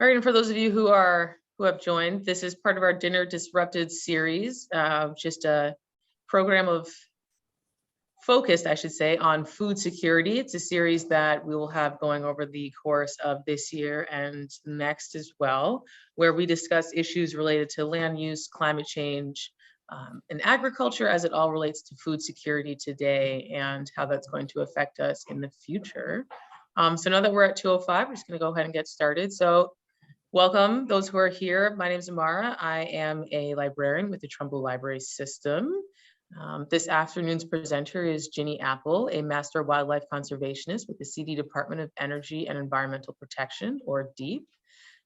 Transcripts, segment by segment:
All right, and for those of you who have joined, this is part of our Dinner Disrupted series, just a program of focused, I should say, on food security. It's a series that we will have going over the course of this year and next as well, where we discuss issues related to land use, climate change, and agriculture as it all relates to food security today and how that's going to affect us in the future. So now that we're at 2:05, we're just going to go ahead and get started. So welcome those who are here. My name is Amara. I am a librarian with the Trumbull Library System. This afternoon's presenter is Ginny Apple, a Master Wildlife Conservationist with the CD Department of Energy and Environmental Protection, or DEEP.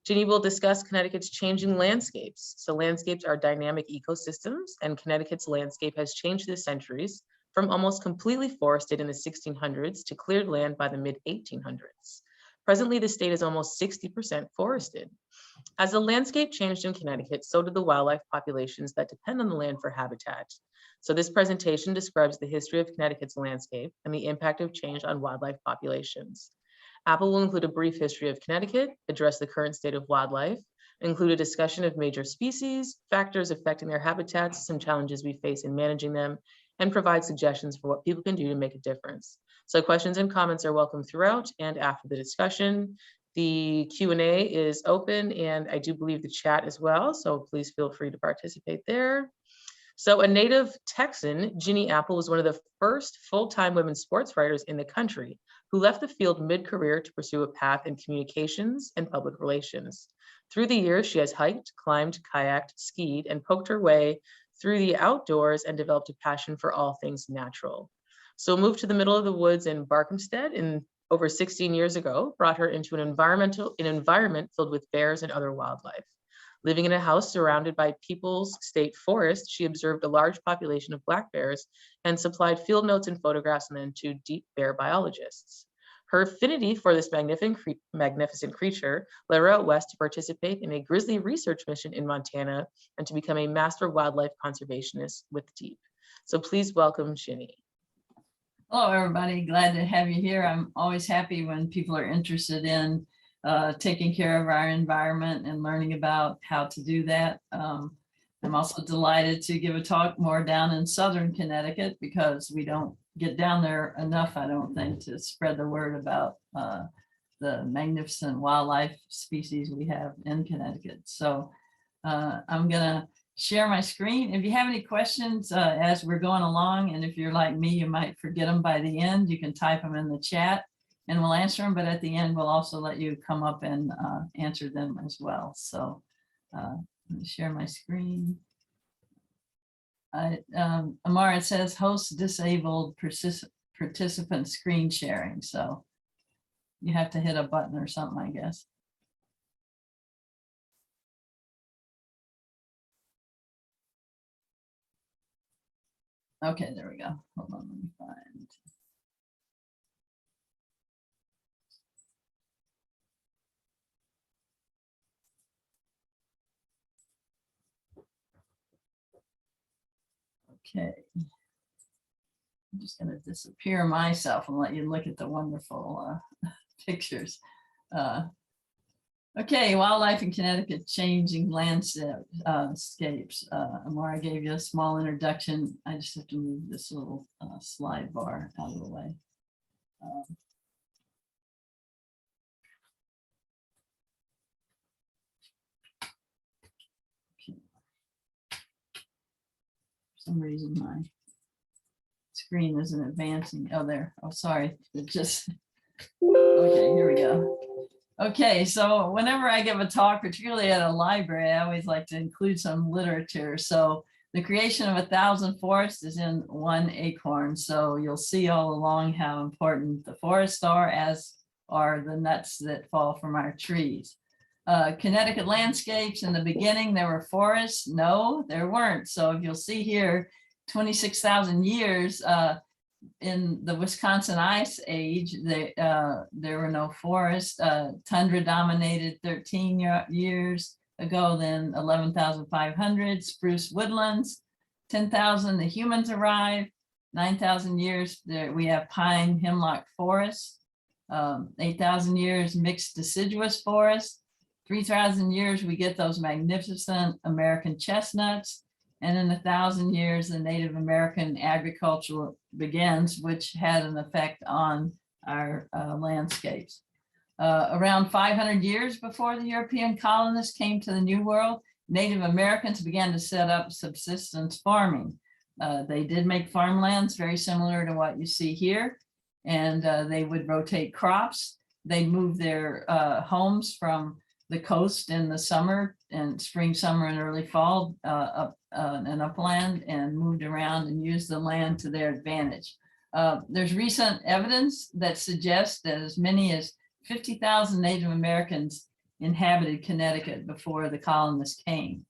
Ginny will discuss Connecticut's changing landscapes. So landscapes are dynamic ecosystems, and Connecticut's landscape has changed through the centuries from almost completely forested in the 1600s to cleared land by the mid-1800s. Presently, the state is almost 60% forested. As the landscape changed in Connecticut, so did the wildlife populations that depend on the land for habitat. So this presentation describes the history of Connecticut's landscape and the impact of change on wildlife populations. Apple will include a brief history of Connecticut, address the current state of wildlife, include a discussion of major species, factors affecting their habitats, some challenges we face in managing them, and provide suggestions for what people can do to make a difference. So questions and comments are welcome throughout and after the discussion. The Q&A is open, and I do believe the chat as well, so please feel free to participate there. So a native Texan, Ginny Apple was one of the first full-time women sports writers in the country who left the field mid-career to pursue a path in communications and public relations. Through the years, she has hiked, climbed, kayaked, skied, and poked her way through the outdoors and developed a passion for all things natural. So moved to the middle of the woods in Barkhamsted in over 16 years ago, brought her into an environment filled with bears and other wildlife. Living in a house surrounded by People's State Forest, she observed a large population of black bears and supplied field notes and photographs and then to deep bear biologists. Her affinity for this magnificent creature led her out west to participate in a grizzly research mission in Montana and to become a Master Wildlife Conservationist with DEEP. So please welcome Ginny. Hello, everybody. Glad to have you here. I'm always happy when people are interested in taking care of our environment and learning about how to do that. I'm also delighted to give a talk more down in southern Connecticut because we don't get down there enough, I don't think, to spread the word about the magnificent wildlife species we have in Connecticut. So I'm gonna share my screen. If you have any questions as we're going along, and if you're like me, you might forget them by the end, you can type them in the chat and we'll answer them, but at the end, we'll also let you come up and answer them as well. So let me share my screen. Amara, it says host disabled participant screen sharing. So you have to hit a button or something, I guess. Okay, there we go. Hold on, let me find. Okay. I'm just going to disappear myself and let you look at the wonderful pictures. Okay, wildlife in Connecticut, changing landscapes. Amara gave you a small introduction. I just have to move this little slide bar out of the way. Okay. For some reason, my screen isn't advancing. Oh, there. Oh, sorry. It just, okay, here we go. Okay, so whenever I give a talk, particularly at a library, I always like to include some literature. So the creation of 1,000 forests is in one acorn. So you'll see all along how important the forests are, as are the nuts that fall from our trees. Connecticut landscapes, in the beginning, there were forests. No, there weren't. So if you'll see here, 26,000 years, in the Wisconsin Ice Age, there were no forests. Tundra dominated 13 years ago, then 11,500. Spruce woodlands, 10,000. The humans arrived. 9,000 years, there we have pine hemlock forests. 8,000 years, mixed deciduous forest. 3,000 years, we get those magnificent American chestnuts. And in 1,000 years, the Native American agriculture begins, which had an effect on our landscapes. Around 500 years before the European colonists came to the New World, Native Americans began to set up subsistence farming. They did make farmlands very similar to what you see here, and they would rotate crops. They moved their homes from the coast in the summer and spring, summer, and early fall up an upland, and moved around and used the land to their advantage. There's recent evidence that suggests that as many as 50,000 Native Americans inhabited Connecticut before the colonists came.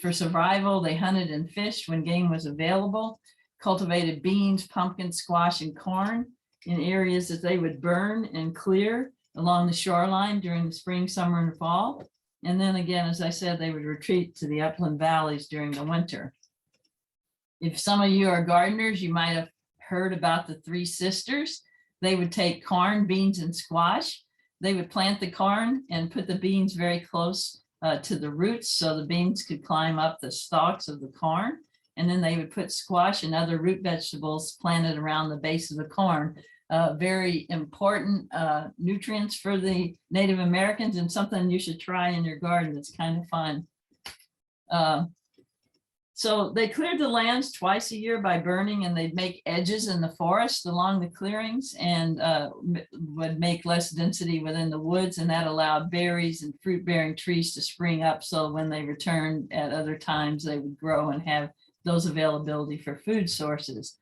For survival, they hunted and fished when game was available, cultivated beans, pumpkins, squash, and corn in areas that they would burn and clear along the shoreline during the spring, summer, and fall. And then again, as I said, they would retreat to the upland valleys during the winter. If some of you are gardeners, you might have heard about the three sisters. They would take corn, beans, and squash. They would plant the corn and put the beans very close to the roots so the beans could climb up the stalks of the corn. And then they would put squash and other root vegetables planted around the base of the corn. Very important nutrients for the Native Americans, and something you should try in your garden. It's kind of fun. So they cleared the lands twice a year by burning, and they'd make edges in the forest along the clearings, and would make less density within the woods, and that allowed berries and fruit-bearing trees to spring up, so when they returned at other times, they would grow and have those availability for food sources.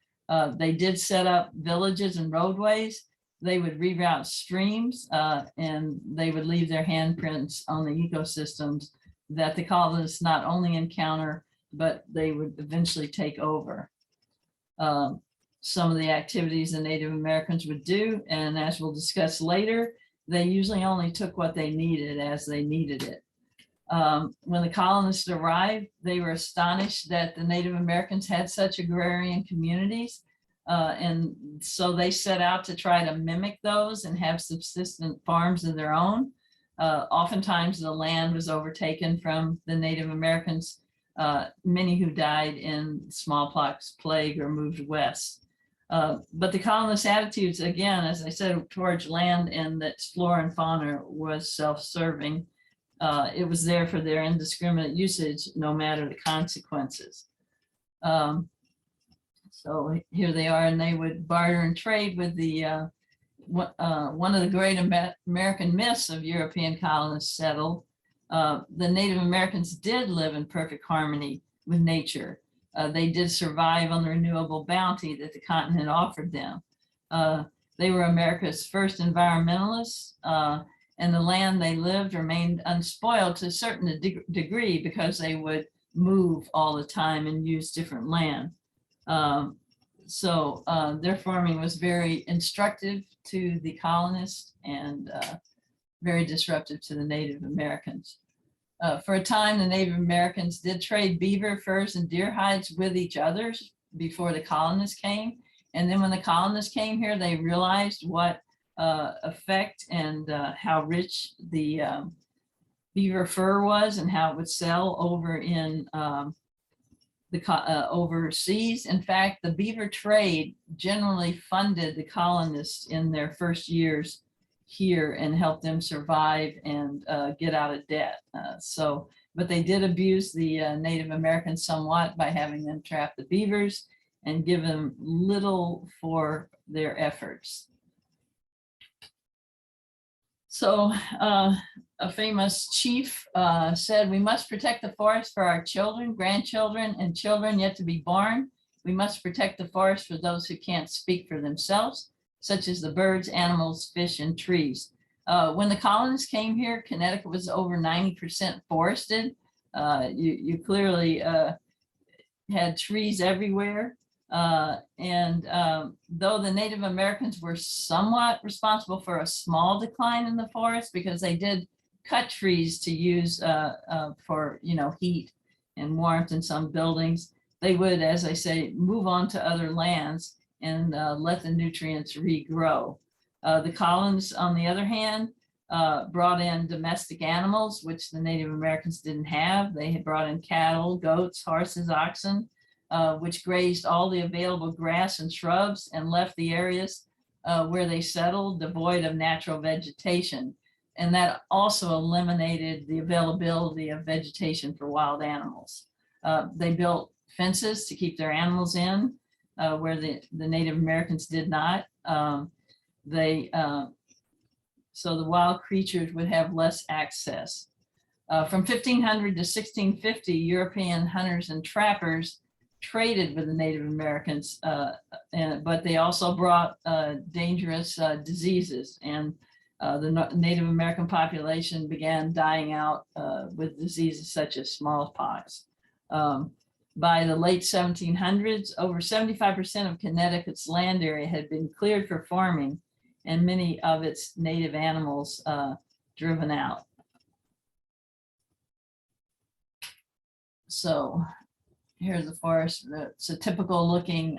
They did set up villages and roadways. They would reroute streams, and they would leave their handprints on the ecosystems that the colonists not only encounter, but they would eventually take over. Some of the activities the Native Americans would do, and as we'll discuss later, they usually only took what they needed as they needed it. When the colonists arrived, they were astonished that the Native Americans had such agrarian communities. And so they set out to try to mimic those and have subsistent farms of their own. Oftentimes the land was overtaken from the Native Americans, many who died in smallpox plague or moved west. But the colonists' attitudes, again, as I said, towards land and its flora and fauna was self-serving. It was there for their indiscriminate usage, no matter the consequences. So here they are, and they would barter and trade with the, one of the great American myths of European colonists settled. The Native Americans did live in perfect harmony with nature. They did survive on the renewable bounty that the continent offered them. They were America's first environmentalists, and the land they lived remained unspoiled to a certain degree because they would move all the time and use different land. So their farming was very instructive to the colonists and very disruptive to the Native Americans. For a time, the Native Americans did trade beaver furs and deer hides with each other before the colonists came. And then when the colonists came here, they realized what effect and how rich the beaver fur was and how it would sell over in overseas. In fact, the beaver trade generally funded the colonists in their first years here and helped them survive and get out of debt. But they did abuse the Native Americans somewhat by having them trap the beavers and give them little for their efforts. So a famous chief said, "We must protect the forest for our children, grandchildren, and children yet to be born. We must protect the forest for those who can't speak for themselves, such as the birds, animals, fish, and trees." When the colonists came here, Connecticut was over 90% forested. You clearly had trees everywhere. Though the Native Americans were somewhat responsible for a small decline in the forest because they did cut trees to use for heat and warmth in some buildings, they would, as I say, move on to other lands and let the nutrients regrow. The colonists, on the other hand, brought in domestic animals, which the Native Americans didn't have. They had brought in cattle, goats, horses, oxen, which grazed all the available grass and shrubs and left the areas where they settled devoid of natural vegetation. And that also eliminated the availability of vegetation for wild animals. They built fences to keep their animals in where the Native Americans did not. So the wild creatures would have less access. From 1500 to 1650, European hunters and trappers traded with the Native Americans, but they also brought dangerous diseases, and the Native American population began dying out with diseases such as smallpox. By the late 1700s, over 75% of Connecticut's land area had been cleared for farming, and many of its native animals driven out. So here's the forest. It's a typical looking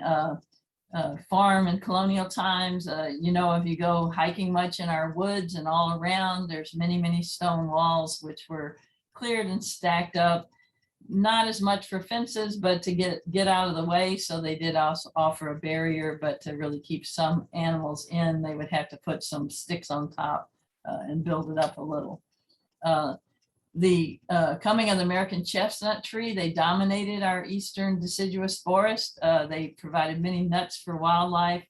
farm in colonial times. You know, if you go hiking much in our woods and all around, there's many, many stone walls which were cleared and stacked up. Not as much for fences, but to get out of the way. So they did also offer a barrier, but to really keep some animals in, they would have to put some sticks on top and build it up a little. The coming of the American chestnut tree, they dominated our eastern deciduous forest. They provided many nuts for wildlife.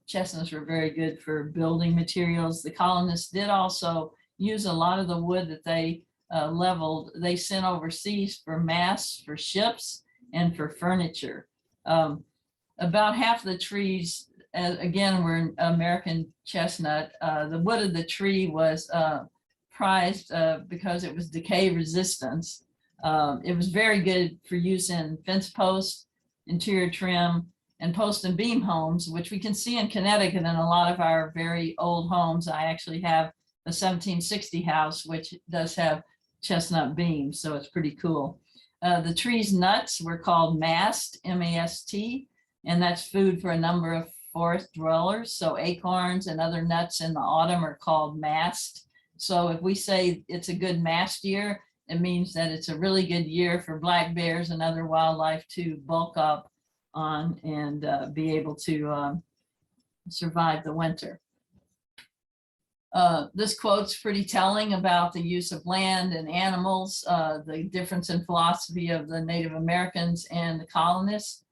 Chestnuts were very good for building materials. The colonists did also use a lot of the wood that they leveled, they sent overseas for masts, for ships, and for furniture. About half the trees, again, were American chestnut. The wood of the tree was prized because it was decay resistance. It was very good for use in fence posts, interior trim, and post and beam homes, which we can see in Connecticut in a lot of our very old homes. I actually have a 1760 house, which does have chestnut beams, so it's pretty cool. The tree's nuts were called mast, M-A-S-T, and that's food for a number of forest dwellers. So acorns and other nuts in the autumn are called mast. So if we say it's a good mast year, it means that it's a really good year for black bears and other wildlife to bulk up on and be able to survive the winter. This quote's pretty telling about the use of land and animals, the difference in philosophy of the Native Americans and the colonists.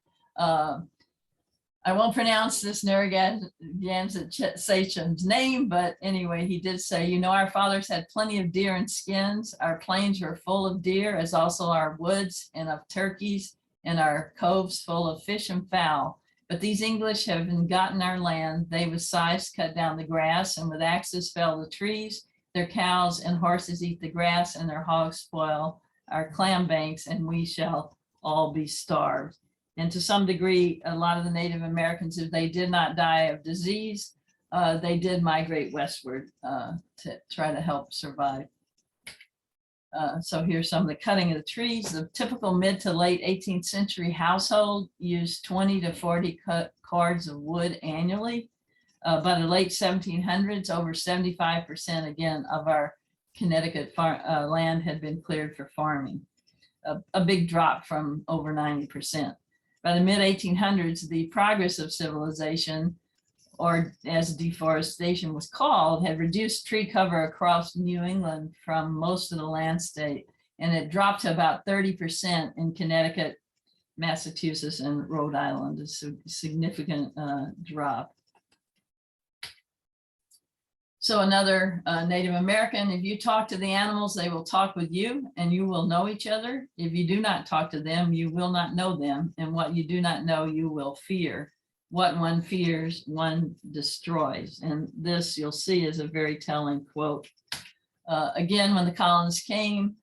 I won't pronounce this Narragansett Sachem's name, but anyway, he did say, you know, our fathers had plenty of deer and skins. Our plains were full of deer, as also our woods, and of turkeys, and our coves full of fish and fowl. But these English have gotten our land. They with scythes cut down the grass, and with axes fell the trees. Their cows and horses eat the grass, and their hogs spoil our clam banks, and we shall all be starved. And to some degree, a lot of the Native Americans, if they did not die of disease, they did migrate westward to try to help survive. So here's some of the cutting of the trees. The typical mid to late 18th century household used 20 to 40 cords of wood annually. By the late 1700s, over 75% again of our Connecticut land had been cleared for farming, a big drop from over 90%. By the mid 1800s, the progress of civilization, or as deforestation was called, had reduced tree cover across New England from most of the landscape, and it dropped to about 30% in Connecticut, Massachusetts, and Rhode Island, a significant drop. So another Native American, if you talk to the animals, they will talk with you and you will know each other. If you do not talk to them, you will not know them. And what you do not know, you will fear. What one fears, one destroys. And this you'll see is a very telling quote. Again, when the colonists came,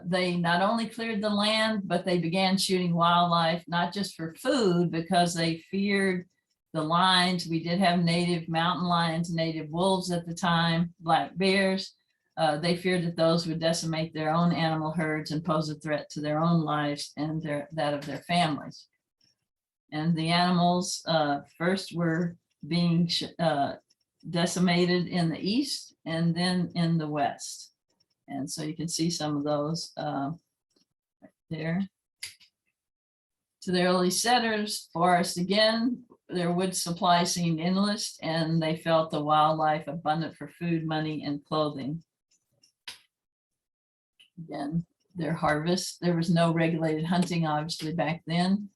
they not only cleared the land, but they began shooting wildlife, not just for food, because they feared the lions. We did have native mountain lions, native wolves at the time, black bears. They feared that those would decimate their own animal herds and pose a threat to their own lives and that of their families. And the animals first were being decimated in the east and then in the west. And so you can see some of those right there. To the early settlers, forest again, their wood supply seemed endless, and they felt the wildlife abundant for food, money, and clothing. Again, their harvest, there was no regulated hunting, obviously, back then.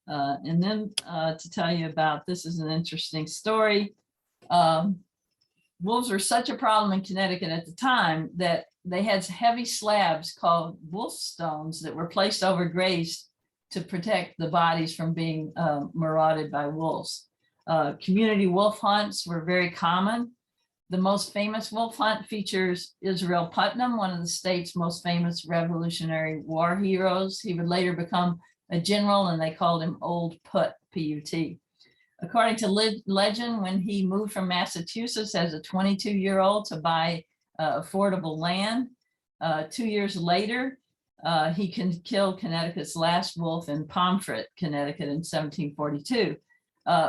And then to tell you about, this is an interesting story. Wolves were such a problem in Connecticut at the time that they had heavy slabs called wolf stones that were placed over graves to protect the bodies from being marauded by wolves. Community wolf hunts were very common. The most famous wolf hunt features Israel Putnam, one of the state's most famous Revolutionary War heroes. He would later become a general, and they called him Old Put, P-U-T. According to legend, when he moved from Massachusetts as a 22-year-old to buy affordable land, 2 years later, he can kill Connecticut's last wolf in Pomfret, Connecticut in 1742.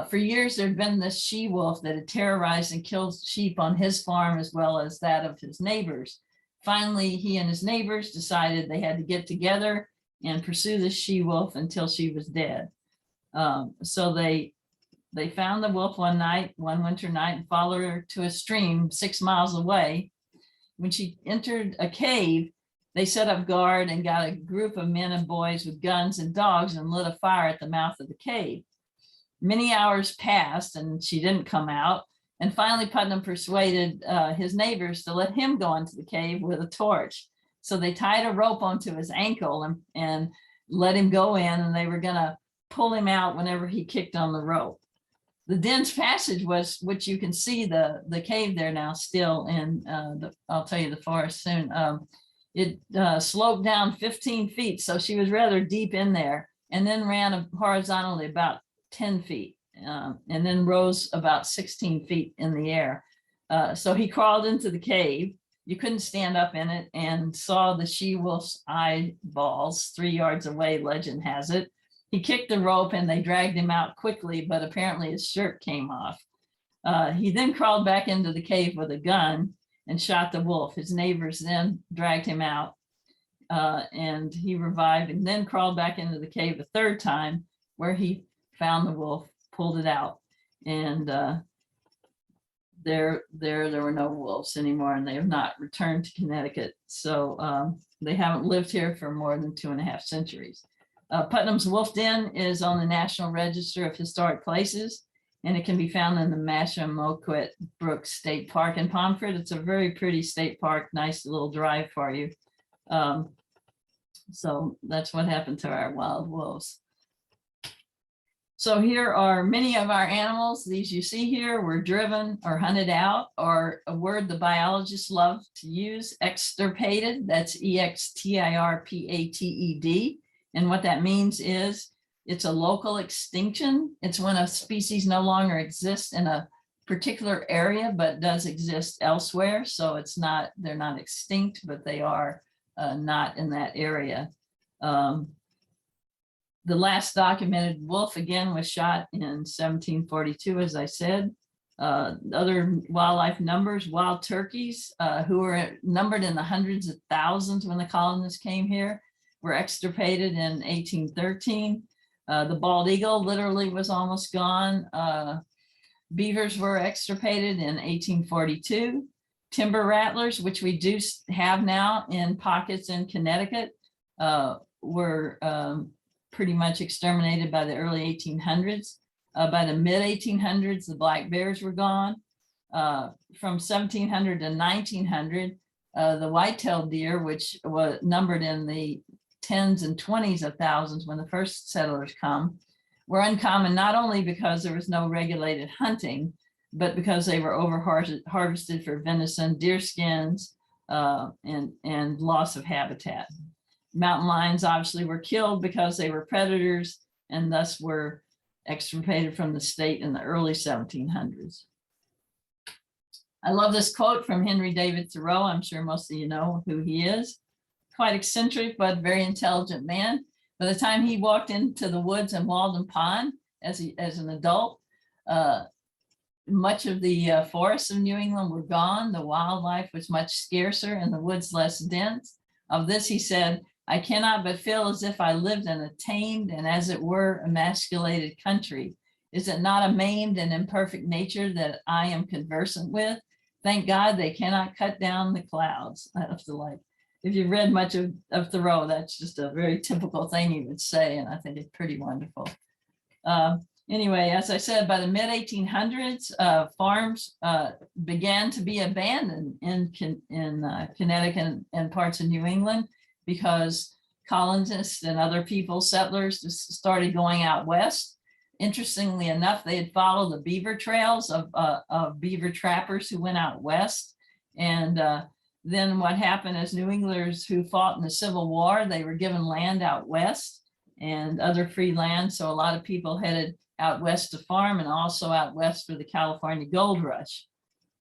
For years, there had been this she-wolf that had terrorized and killed sheep on his farm as well as that of his neighbors. Finally, he and his neighbors decided they had to get together and pursue this she-wolf until she was dead. So they found the wolf one winter night, and followed her to a stream 6 miles away. When she entered a cave, they set up guard and got a group of men and boys with guns and dogs and lit a fire at the mouth of the cave. Many hours passed and she didn't come out. And finally, Putnam persuaded his neighbors to let him go into the cave with a torch. So they tied a rope onto his ankle and let him go in, and they were gonna pull him out whenever he kicked on the rope. The dense passage was, which you can see the cave there now still in, I'll tell you the forest soon. It sloped down 15 feet. So she was rather deep in there, and then ran horizontally about 10 feet and then rose about 16 feet in the air. So he crawled into the cave. You couldn't stand up in it, and saw the she-wolf's eyeballs 3 yards away, legend has it. He kicked the rope and they dragged him out quickly, but apparently his shirt came off. He then crawled back into the cave with a gun and shot the wolf. His neighbors then dragged him out and he revived, and then crawled back into the cave a third time, where he found the wolf, pulled it out, and there were no wolves anymore, and they have not returned to Connecticut. So they haven't lived here for more than 2.5 centuries. Putnam's Wolf Den is on the National Register of Historic Places, and it can be found in the Massachusetts Brook State Park in Pomfret. It's a very pretty state park, nice little drive for you. So that's what happened to our wild wolves. So here are many of our animals. These you see here were driven or hunted out, or a word the biologists love to use, extirpated. That's E-X-T-I-R-P-A-T-E-D. And what that means is it's a local extinction. It's when a species no longer exists in a particular area, but does exist elsewhere. So it's not, they're not extinct, but they are not in that area. The last documented wolf, again, was shot in 1742, as I said. Other wildlife numbers, wild turkeys, who were numbered in the hundreds of thousands when the colonists came here, were extirpated in 1813. The bald eagle literally was almost gone. Beavers were extirpated in 1842. Timber rattlers, which we do have now in pockets in Connecticut, were pretty much exterminated by the early 1800s. By the mid 1800s, the black bears were gone. From 1700 to 1900, the white-tailed deer, which was numbered in the tens and 20s of thousands when the first settlers come, were uncommon, not only because there was no regulated hunting, but because they were over harvested for venison, deer skins, and loss of habitat. Mountain lions obviously were killed because they were predators and thus were extirpated from the state in the early 1700s. I love this quote from Henry David Thoreau. I'm sure most of you know who he is. Quite eccentric, but very intelligent man. By the time he walked into the woods in Walden Pond as an adult, much of the forests of New England were gone. The wildlife was much scarcer and the woods less dense. Of this, he said, I cannot but feel as if I lived in a tamed and as it were emasculated country. Is it not a maimed and imperfect nature that I am conversant with? Thank God they cannot cut down the clouds. I have to like, if you've read much of Thoreau, that's just a very typical thing he would say, and I think it's pretty wonderful. Anyway, as I said, by the mid 1800s, farms began to be abandoned in Connecticut and parts of New England because colonists and other people, settlers, just started going out west. Interestingly enough, they had followed the beaver trails of beaver trappers who went out west. And then what happened is New Englanders who fought in the Civil War, they were given land out west and other free land. So a lot of people headed out west to farm and also out west for the California gold rush.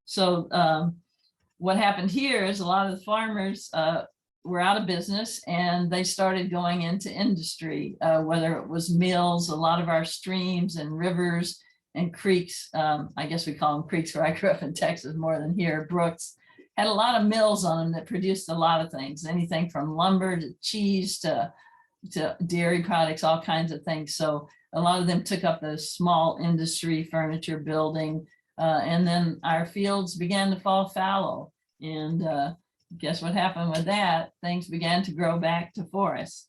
So what happened here is a lot of the farmers were out of business and they started going into industry, whether it was mills. A lot of our streams and rivers and creeks, I guess we call them creeks where I grew up in Texas more than here, brooks, had a lot of mills on them that produced a lot of things, anything from lumber to cheese to dairy products, all kinds of things. So a lot of them took up the small industry, furniture building, and then our fields began to fall fallow. And guess what happened with that? Things began to grow back to forests.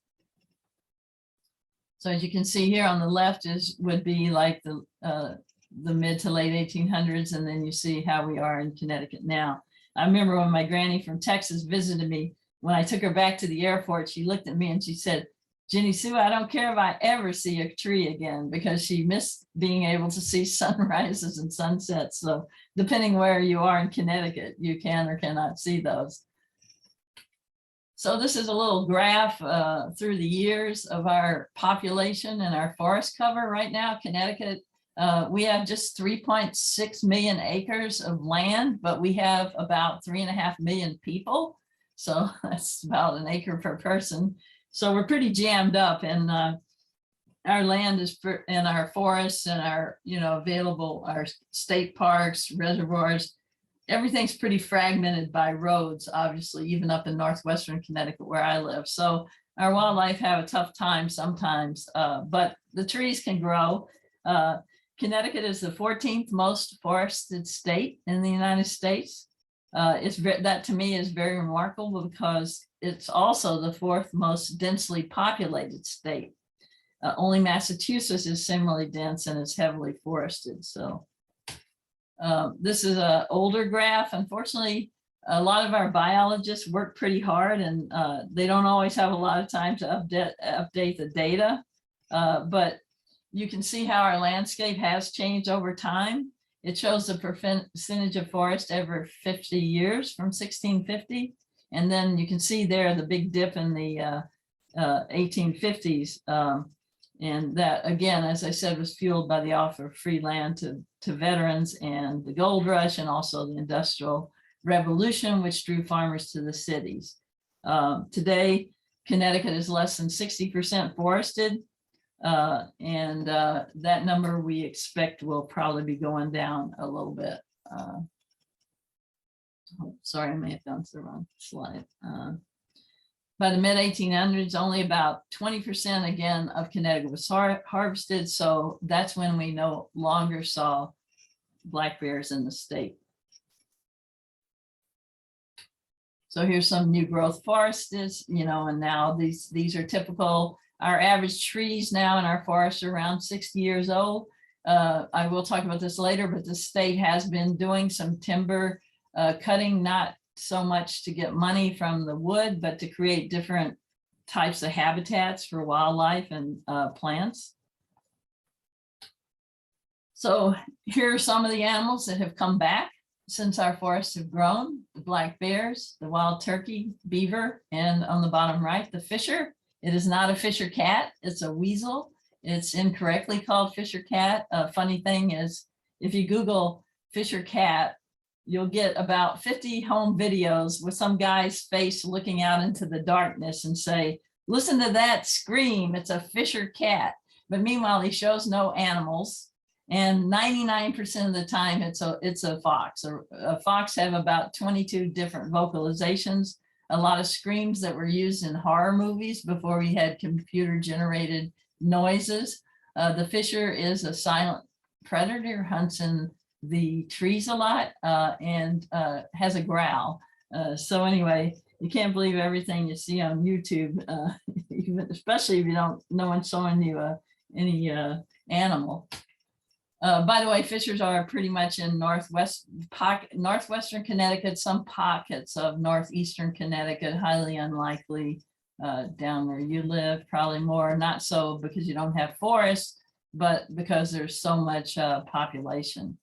So as you can see here on the left would be like the mid to late 1800s, and then you see how we are in Connecticut now. I remember when my granny from Texas visited me, when I took her back to the airport, she looked at me and she said, Ginny Sue, I don't care if I ever see a tree again, because she missed being able to see sunrises and sunsets. So depending where you are in Connecticut, you can or cannot see those. So this is a little graph through the years of our population and our forest cover. Right now, Connecticut, we have just 3.6 million acres of land, but we have about 3.5 million people. So that's about an acre per person. So we're pretty jammed up, and our land is in our forests and our, available, our state parks, reservoirs, everything's pretty fragmented by roads, obviously, even up in northwestern Connecticut where I live. So our wildlife have a tough time sometimes, but the trees can grow. Connecticut is the 14th most forested state in the United States. That to me is very remarkable because it's also the 4th most densely populated state. Only Massachusetts is similarly dense and is heavily forested. So this is an older graph. Unfortunately, a lot of our biologists work pretty hard, and they don't always have a lot of time to update the data. But you can see how our landscape has changed over time. It shows the percentage of forest every 50 years from 1650. And then you can see there the big dip in the 1850s. And that, again, as I said, was fueled by the offer of free land to veterans and the gold rush, and also the Industrial Revolution, which drew farmers to the cities. Today, Connecticut is less than 60% forested. And that number we expect will probably be going down a little bit. Sorry, I may have gone to the wrong slide. By the mid 1800s, only about 20% again of Connecticut was harvested. So that's when we no longer saw black bears in the state. So here's some new growth forests, and now these are typical. Our average trees now in our forests are around 60 years old. I will talk about this later, but the state has been doing some timber cutting, not so much to get money from the wood, but to create different types of habitats for wildlife and plants. So here are some of the animals that have come back since our forests have grown: the black bears, the wild turkey, beaver, and on the bottom right, the fisher. It is not a fisher cat, it's a weasel. It's incorrectly called fisher cat. A funny thing is, if you Google fisher cat, you'll get about 50 home videos with some guy's face looking out into the darkness and say, listen to that scream, it's a fisher cat. But meanwhile, he shows no animals. And 99% of the time it's a fox. A fox have about 22 different vocalizations, a lot of screams that were used in horror movies before we had computer generated noises. The fisher is a silent predator, hunts in the trees a lot, and has a growl. So anyway, you can't believe everything you see on YouTube, especially if you don't, no one's showing you any animal. By the way, fishers are pretty much in northwestern Connecticut, some pockets of northeastern Connecticut, highly unlikely down where you live, probably more, not so because you don't have forests, but because there's so much population.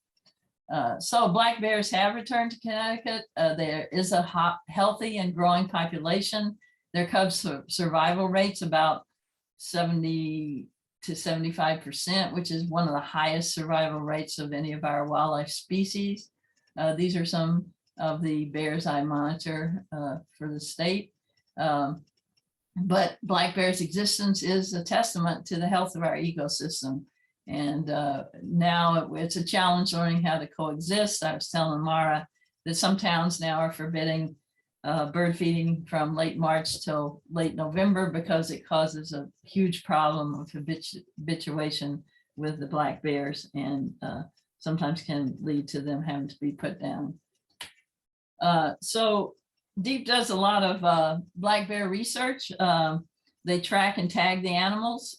So black bears have returned to Connecticut. There is a healthy and growing population. Their cubs survival rates about 70 to 75%, which is one of the highest survival rates of any of our wildlife species. These are some of the bears I monitor for the state. But black bear's existence is a testament to the health of our ecosystem. And now it's a challenge learning how to coexist. I was telling Mara that some towns now are forbidding bird feeding from late March till late November because it causes a huge problem of habituation with the black bears, and sometimes can lead to them having to be put down. So DEEP does a lot of black bear research. They track and tag the animals.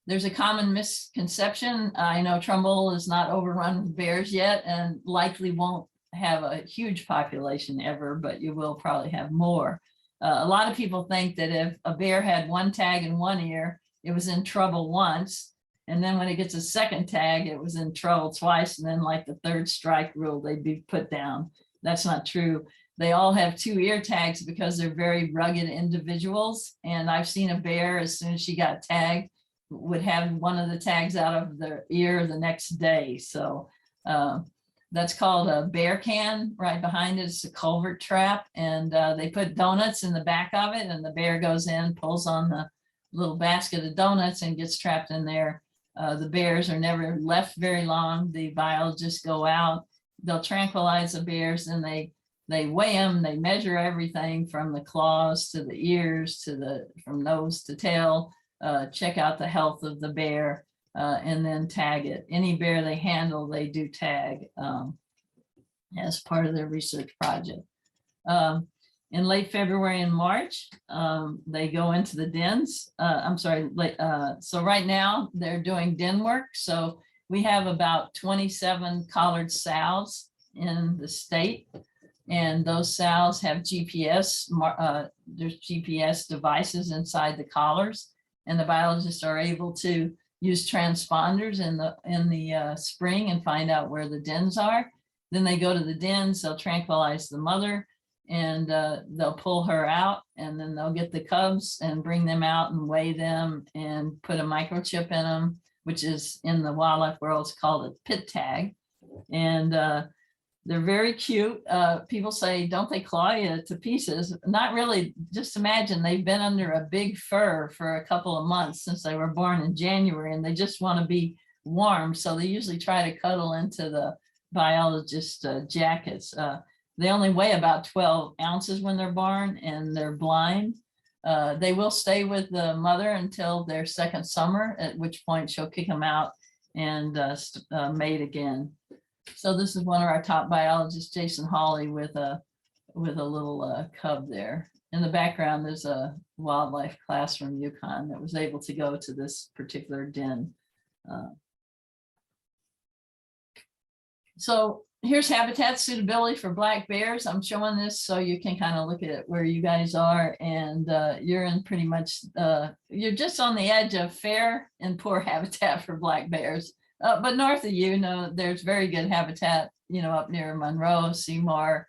There's a common misconception. I know Trumbull is not overrun with bears yet and likely won't have a huge population ever, but you will probably have more. A lot of people think that if a bear had one tag in one ear, it was in trouble once. And then when it gets a second tag, it was in trouble twice. And then like the third strike rule, they'd be put down. That's not true. They all have 2 ear tags because they're very rugged individuals. And I've seen a bear, as soon as she got tagged, would have one of the tags out of their ear the next day. So that's called a bear can. Right behind it is a culvert trap, and they put donuts in the back of it, and the bear goes in, pulls on the little basket of donuts and gets trapped in there. The bears are never left very long. The biologists go out, they'll tranquilize the bears, and they weigh them, they measure everything from the claws to the ears to from nose to tail, check out the health of the bear, and then tag it. Any bear they handle, they do tag as part of their research project. In late February and March, they go into the dens. So right now they're doing den work. So we have about 27 collared sows in the state. And those sows have GPS, there's GPS devices inside the collars, and the biologists are able to use transponders in the spring and find out where the dens are. Then they go to the dens, they'll tranquilize the mother, and they'll pull her out, and then they'll get the cubs and bring them out and weigh them and put a microchip in them, which is in the wildlife world, it's called a pit tag. And they're very cute. People say, don't they claw you to pieces? Not really. Just imagine they've been under a big fur for a couple of months since they were born in January, and they just want to be warm. So they usually try to cuddle into the biologist jackets. They only weigh about 12 ounces when they're born, and they're blind. They will stay with the mother until their second summer, at which point she'll kick them out and mate again. So this is one of our top biologists, Jason Hawley, with a little cub there. In the background, there's a wildlife class from UConn that was able to go to this particular den. So here's habitat suitability for black bears. I'm showing this so you can kind of look at where you guys are, and you're in pretty much, you're just on the edge of fair and poor habitat for black bears. But north of you, there's very good habitat, up near Monroe, Seymour.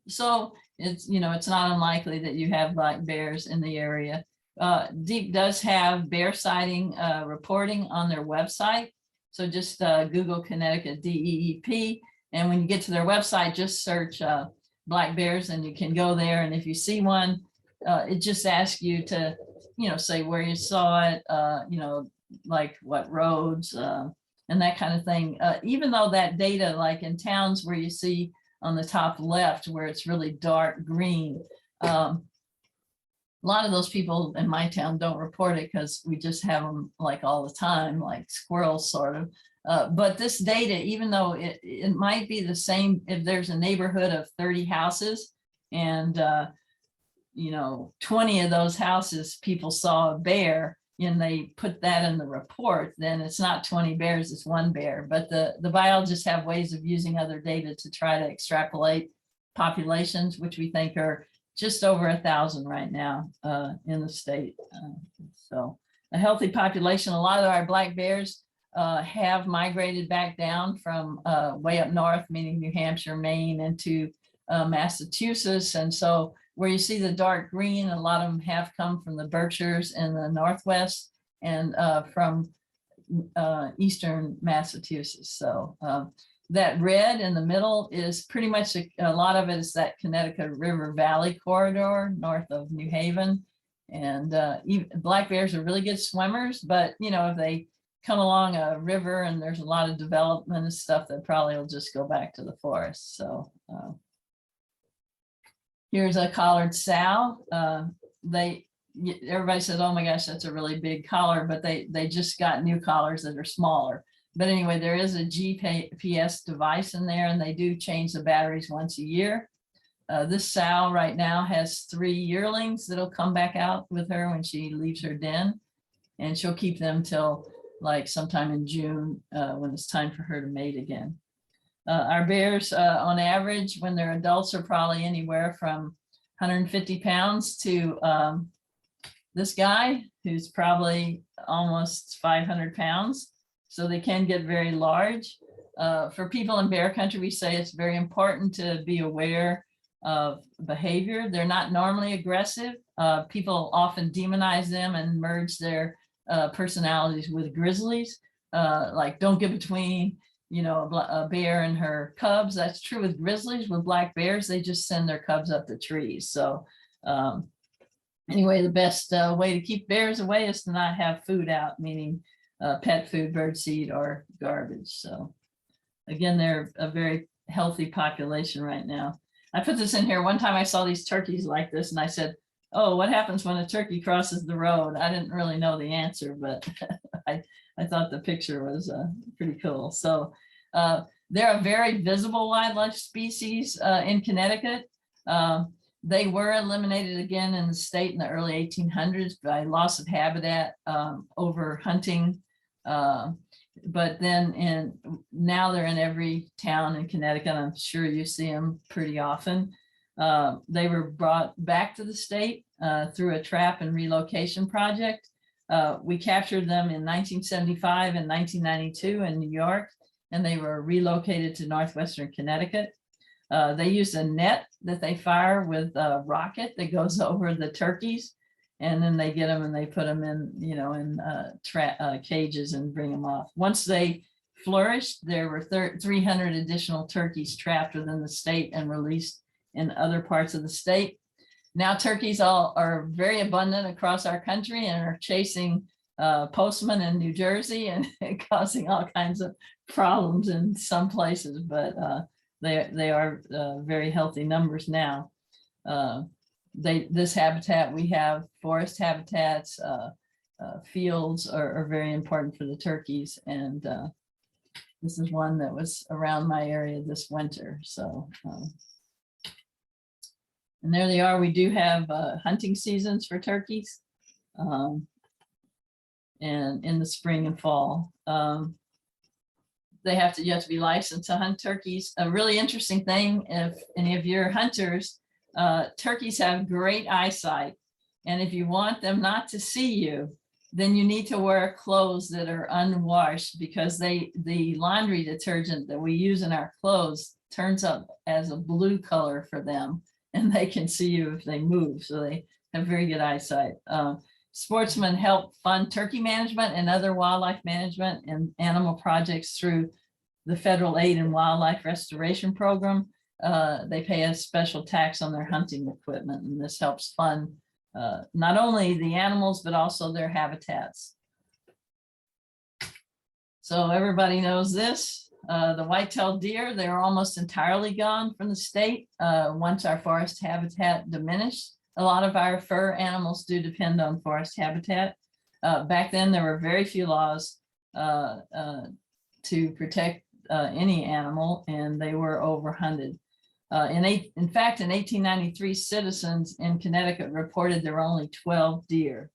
So it's, it's not unlikely that you have black bears in the area. DEEP does have bear sighting reporting on their website. So just Google Connecticut DEEP. And when you get to their website, just search black bears, and you can go there. And if you see one, it just asks you to, say where you saw it, like what roads, and and that kind of thing. Even though that data, like in towns where you see on the top left where it's really dark green, a lot of those people in my town don't report it because we just have them like all the time, like squirrels sort of. But this data, even though it might be the same, if there's a neighborhood of 30 houses and, 20 of those houses, people saw a bear and they put that in the report, then it's not 20 bears, it's one bear. But the biologists have ways of using other data to try to extrapolate populations, which we think are just over 1,000 right now in the state. So a healthy population. A lot of our black bears have migrated back down from way up north, meaning New Hampshire, Maine, into Massachusetts. And so where you see the dark green, a lot of them have come from the Berkshires in the Northwest and from Eastern Massachusetts. So that red in the middle is pretty much a lot of it is that Connecticut River Valley corridor north of New Haven. And black bears are really good swimmers, but if they come along a river and there's a lot of development and stuff, that probably will just go back to the forest. So here's a collared sow. Everybody says, oh my gosh, that's a really big collar, but they just got new collars that are smaller. But anyway, there is a GPS device in there, and they do change the batteries once a year. This sow right now has 3 yearlings that'll come back out with her when she leaves her den, and she'll keep them till like sometime in June when it's time for her to mate again. Our bears on average, when they're adults, are probably anywhere from 150 pounds to this guy who's probably almost 500 pounds. So they can get very large. For people in bear country, we say it's very important to be aware of behavior. They're not normally aggressive. People often demonize them and merge their personalities with grizzlies. Like don't get between, a bear and her cubs. That's true with grizzlies. With black bears, they just send their cubs up the trees. So anyway, the best way to keep bears away is to not have food out, meaning pet food, bird seed, or garbage. So again, they're a very healthy population right now. I put this in here. One time I saw these turkeys like this and I said, oh, what happens when a turkey crosses the road? I didn't really know the answer, but I thought the picture was pretty cool. So they're a very visible wildlife species in Connecticut. They were eliminated again in the state in the early 1800s by loss of habitat, over hunting. But then now they're in every town in Connecticut. I'm sure you see them pretty often. They were brought back to the state through a trap and relocation project. We captured them in 1975 and 1992 in New York, and they were relocated to northwestern Connecticut. They use a net that they fire with a rocket that goes over the turkeys, and then they get them and they put them in, in cages and bring them off. Once they flourished, there were 300 additional turkeys trapped within the state and released in other parts of the state. Now turkeys are very abundant across our country and are chasing postmen in New Jersey and causing all kinds of problems in some places, but they are very healthy numbers now. This habitat, we have forest habitats, fields are very important for the turkeys. And this is one that was around my area this winter. So, and there they are. We do have hunting seasons for turkeys, and in the spring and fall. You have to be licensed to hunt turkeys. A really interesting thing, if any of your hunters, turkeys have great eyesight. And if you want them not to see you, then you need to wear clothes that are unwashed, because the laundry detergent that we use in our clothes turns up as a blue color for them, and they can see you if they move. So they have very good eyesight. Sportsmen help fund turkey management and other wildlife management and animal projects through the Federal Aid and Wildlife Restoration Program. They pay a special tax on their hunting equipment, and this helps fund not only the animals, but also their habitats. So everybody knows this. The white-tailed deer, they're almost entirely gone from the state once our forest habitat diminished. A lot of our fur animals do depend on forest habitat. Back then, there were very few laws to protect any animal, and they were overhunted. In fact, in 1893, citizens in Connecticut reported there were only 12 deer.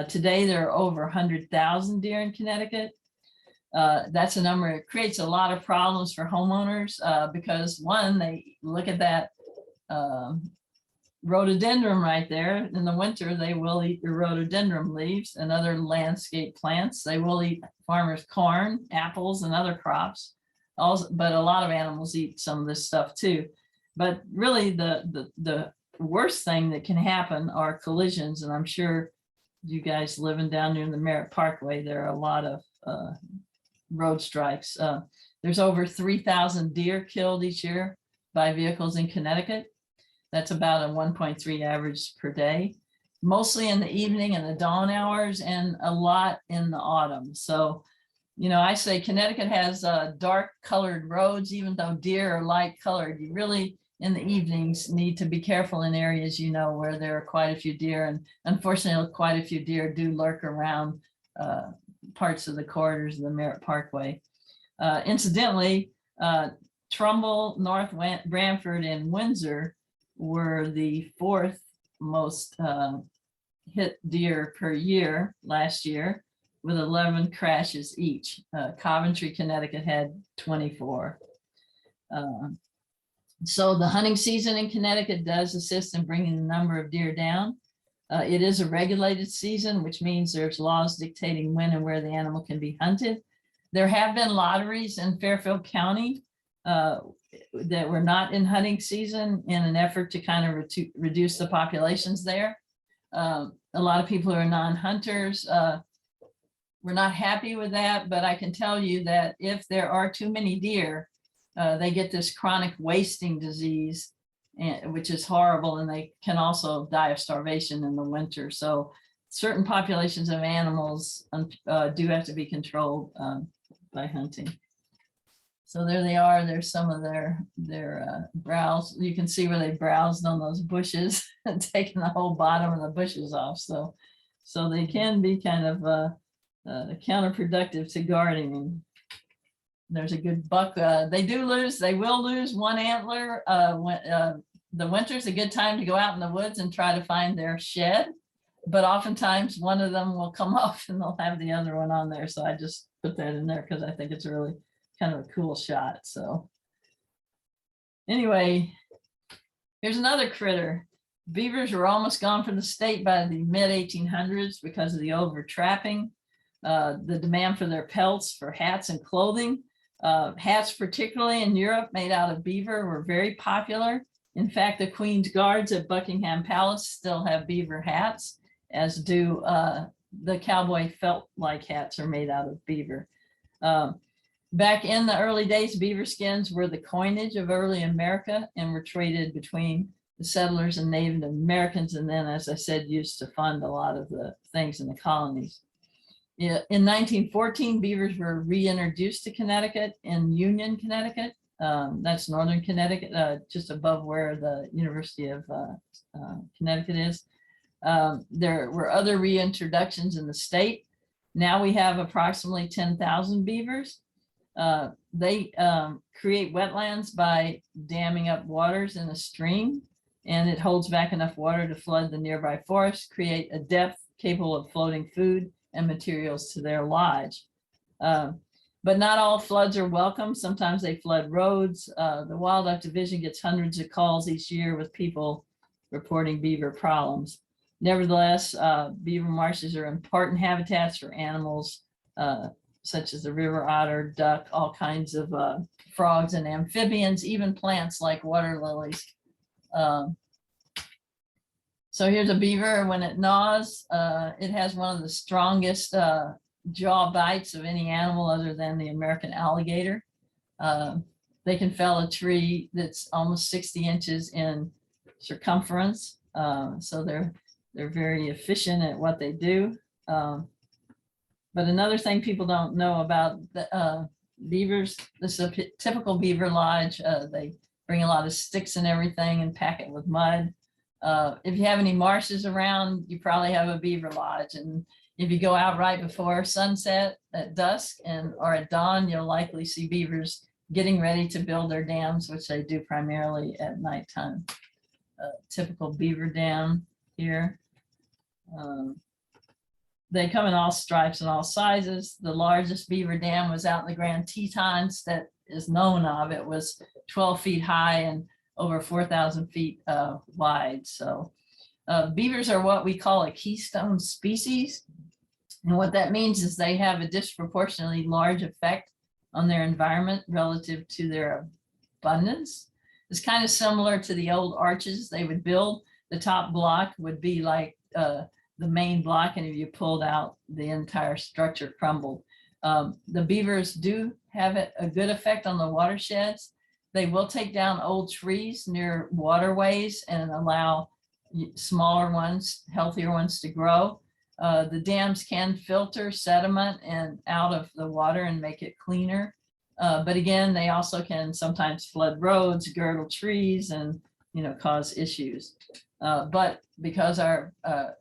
Today, there are over 100,000 deer in Connecticut. That's a number. It creates a lot of problems for homeowners because one, they look at that rhododendron right there. In the winter, they will eat the rhododendron leaves and other landscape plants. They will eat farmers' corn, apples, and other crops. Also, but a lot of animals eat some of this stuff too. But really, the worst thing that can happen are collisions. And I'm sure you guys living down near the Merritt Parkway, there are a lot of road strikes. There's over 3,000 deer killed each year by vehicles in Connecticut. That's about a 1.3 average per day, mostly in the evening and the dawn hours, and a lot in the autumn. So, you know, I say Connecticut has dark colored roads, even though deer are light colored. You really, in the evenings, need to be careful in areas, you know, where there are quite a few deer. And unfortunately, quite a few deer do lurk around parts of the corridors of the Merritt Parkway. Incidentally, Trumbull, North Branford, and Windsor were the fourth most hit deer per year last year, with 11 crashes each. Coventry, Connecticut had 24. So the hunting season in Connecticut does assist in bringing the number of deer down. It is a regulated season, which means there's laws dictating when and where the animal can be hunted. There have been lotteries in Fairfield County that were not in hunting season in an effort to kind of reduce the populations there. A lot of people who are non-hunters were not happy with that, but I can tell you that if there are too many deer, they get this chronic wasting disease, which is horrible, and they can also die of starvation in the winter. So certain populations of animals do have to be controlled by hunting. So there they are. There's some of their browse. You can see where they browsed on those bushes and taking the whole bottom of the bushes off. So they can be kind of counterproductive to gardening. There's a good buck. They will lose one antler. The winter's a good time to go out in the woods and try to find their shed, but oftentimes one of them will come off and they'll have the other one on there. So I just put that in there because I think it's really kind of a cool shot. So anyway, here's another critter. Beavers were almost gone from the state by the mid 1800s because of the over-trapping, the demand for their pelts for hats and clothing. Hats, particularly in Europe, made out of beaver were very popular. In fact, the Queen's Guards at Buckingham Palace still have beaver hats, as do the cowboy felt-like hats are made out of beaver. Back in the early days, beaver skins were the coinage of early America and were traded between the settlers and Native Americans, and then, as I said, used to fund a lot of the things in the colonies. In 1914, beavers were reintroduced to Connecticut in Union, Connecticut. That's northern Connecticut, just above where the University of Connecticut is. There were other reintroductions in the state. Now we have approximately 10,000 beavers. They create wetlands by damming up waters in a stream, and it holds back enough water to flood the nearby forest, create a depth capable of floating food and materials to their lodge. But not all floods are welcome. Sometimes they flood roads. The Wildlife Division gets hundreds of calls each year with people reporting beaver problems. Nevertheless, beaver marshes are important habitats for animals such as the river otter, duck, all kinds of frogs and amphibians, even plants like water lilies. So here's a beaver. When it gnaws, it has one of the strongest jaw bites of any animal other than the American alligator. They can fell a tree that's almost 60 inches in circumference. So they're very efficient at what they do. But another thing people don't know about the beavers, this is a typical beaver lodge. They bring a lot of sticks and everything and pack it with mud. If you have any marshes around, you probably have a beaver lodge. And if you go out right before sunset at dusk or at dawn, you'll likely see beavers getting ready to build their dams, which they do primarily at nighttime. Typical beaver dam here. They come in all stripes and all sizes. The largest beaver dam was out in the Grand Tetons that is known of. It was 12 feet high and over 4,000 feet wide. So beavers are what we call a keystone species. And what that means is they have a disproportionately large effect on their environment relative to their abundance. It's kind of similar to the old arches they would build. The top block would be like the main block, and if you pulled out, the entire structure crumbled. The beavers do have a good effect on the watersheds. They will take down old trees near waterways and allow smaller ones, healthier ones to grow. The dams can filter sediment and out of the water and make it cleaner. But again, they also can sometimes flood roads, girdle trees, and cause issues. But because our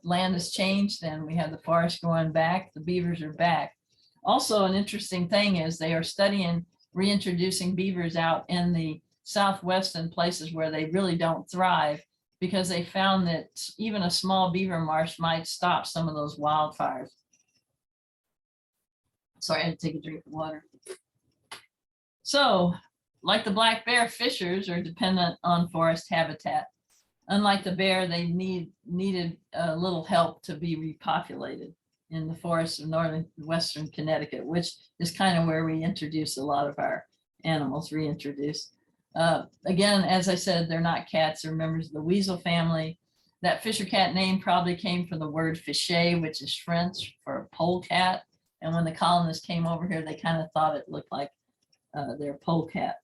land has changed and we have the forest going back, the beavers are back. Also, an interesting thing is they are studying reintroducing beavers out in the Southwest in places where they really don't thrive, because they found that even a small beaver marsh might stop some of those wildfires. Sorry, I had to take a drink of water. So, like the black bear, fishers are dependent on forest habitat. Unlike the bear, they needed a little help to be repopulated in the forests of northern western Connecticut, which is kind of where we introduce a lot of our animals, reintroduce. Again, as I said, they're not cats, they're members of the weasel family. That fisher cat name probably came from the word fichet, which is French for polecat. And when the colonists came over here, they kind of thought it looked like their polecat.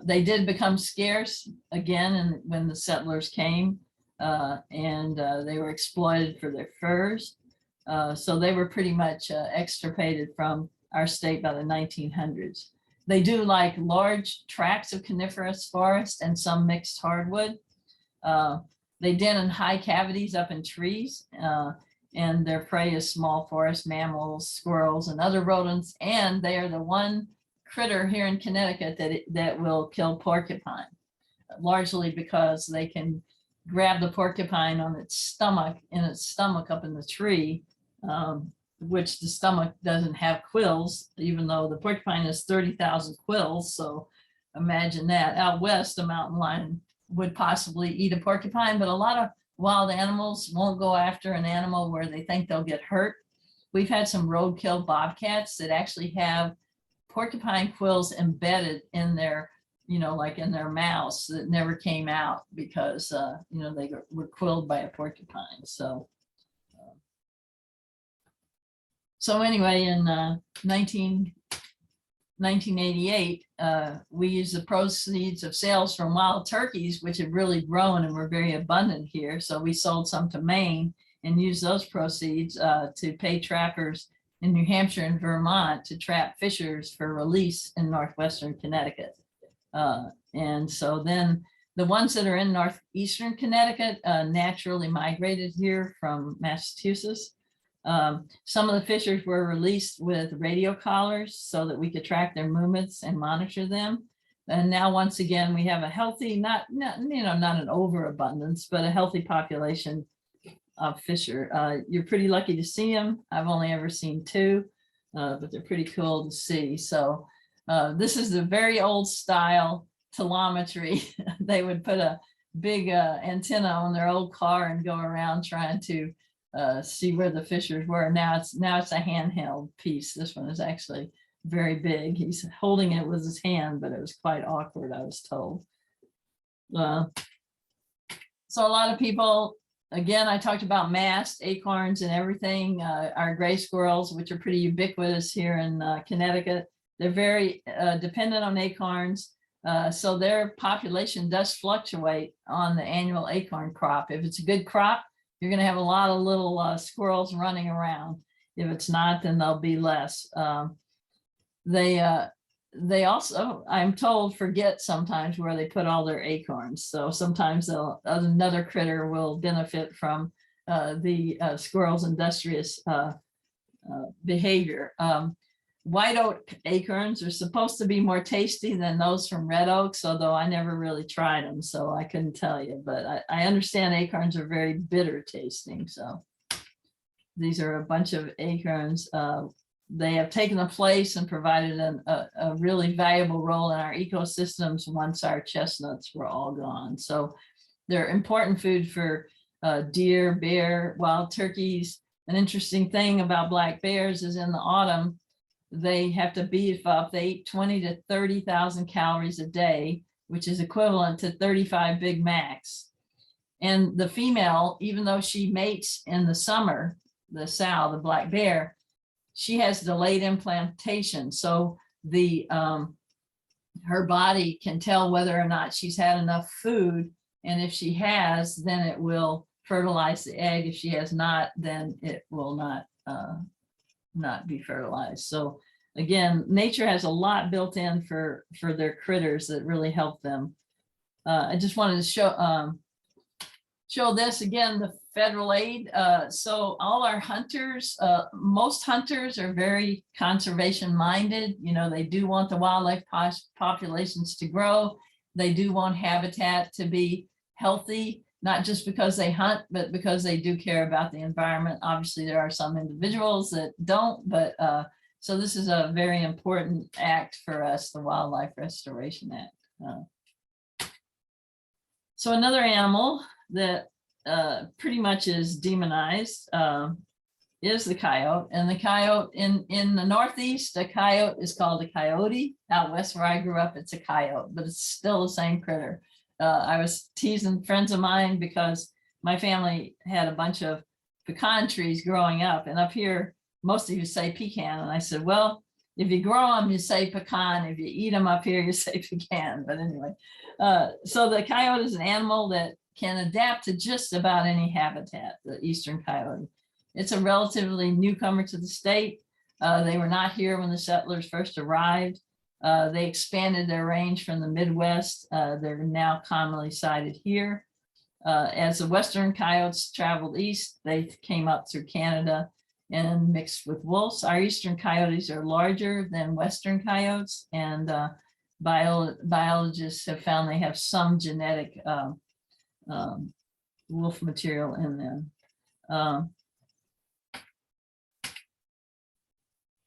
They did become scarce again when the settlers came, and they were exploited for their furs. So they were pretty much extirpated from our state by the 1900s. They do like large tracts of coniferous forest and some mixed hardwood. They den in high cavities up in trees, and their prey is small forest mammals, squirrels, and other rodents. And they are the one critter here in Connecticut that will kill porcupine, largely because they can grab the porcupine on its stomach up in the tree, which the stomach doesn't have quills, even though the porcupine has 30,000 quills. So imagine that. Out west, a mountain lion would possibly eat a porcupine, but a lot of wild animals won't go after an animal where they think they'll get hurt. We've had some roadkill bobcats that actually have porcupine quills embedded in their, like in their mouths that never came out because, they were quilled by a porcupine. So anyway, in 1988, we used the proceeds of sales from wild turkeys, which have really grown and were very abundant here. So we sold some to Maine and used those proceeds to pay trappers in New Hampshire and Vermont to trap fishers for release in northwestern Connecticut. And so then the ones that are in northeastern Connecticut naturally migrated here from Massachusetts. Some of the fishers were released with radio collars so that we could track their movements and monitor them. And now, once again, we have a healthy, not an overabundance, but a healthy population of fisher. You're pretty lucky to see them. I've only ever seen two, but they're pretty cool to see. So this is the very old style telemetry. They would put a big antenna on their old car and go around trying to see where the fishers were. Now it's a handheld piece. This one is actually very big. He's holding it with his hand, but it was quite awkward, I was told. So a lot of people, again, I talked about mast, acorns, and everything. Our gray squirrels, which are pretty ubiquitous here in Connecticut, they're very dependent on acorns. So their population does fluctuate on the annual acorn crop. If it's a good crop, you're going to have a lot of little squirrels running around. If it's not, then there'll be less. They also, I'm told, forget sometimes where they put all their acorns. So sometimes another critter will benefit from the squirrel's industrious behavior. White oak acorns are supposed to be more tasty than those from red oaks, although I never really tried them, so I couldn't tell you. But I understand acorns are very bitter tasting. So these are a bunch of acorns. They have taken the place and provided a really valuable role in our ecosystems once our chestnuts were all gone. So they're important food for deer, bear, wild turkeys. An interesting thing about black bears is in the autumn, they have to beef up. They eat 20 to 30,000 calories a day, which is equivalent to 35 Big Macs. And the female, even though she mates in the summer, the sow, the black bear, she has delayed implantation. So the her body can tell whether or not she's had enough food. And if she has, then it will fertilize the egg. If she has not, then it will not be fertilized. So again, nature has a lot built in for their critters that really help them. I just wanted to show this again, the federal aid. So all our hunters, most hunters are very conservation minded. You know, they do want the wildlife populations to grow. They do want habitat to be healthy, not just because they hunt, but because they do care about the environment. Obviously, there are some individuals that don't, but so this is a very important act for us, the Wildlife Restoration Act. So another animal that pretty much is demonized is the coyote. And the coyote in the Northeast, a coyote is called a coyote. Out west where I grew up, it's a coyote, but it's still the same critter. I was teasing friends of mine because my family had a bunch of pecan trees growing up, and up here, most of you say pecan. And I said, well, if you grow them, you say pecan. If you eat them up here, you say pecan. But anyway, so the coyote is an animal that can adapt to just about any habitat, the eastern coyote. It's a relatively newcomer to the state. They were not here when the settlers first arrived. They expanded their range from the Midwest. They're now commonly sighted here. As the western coyotes traveled east, they came up through Canada and mixed with wolves. Our eastern coyotes are larger than western coyotes, and biologists have found they have some genetic wolf material in them.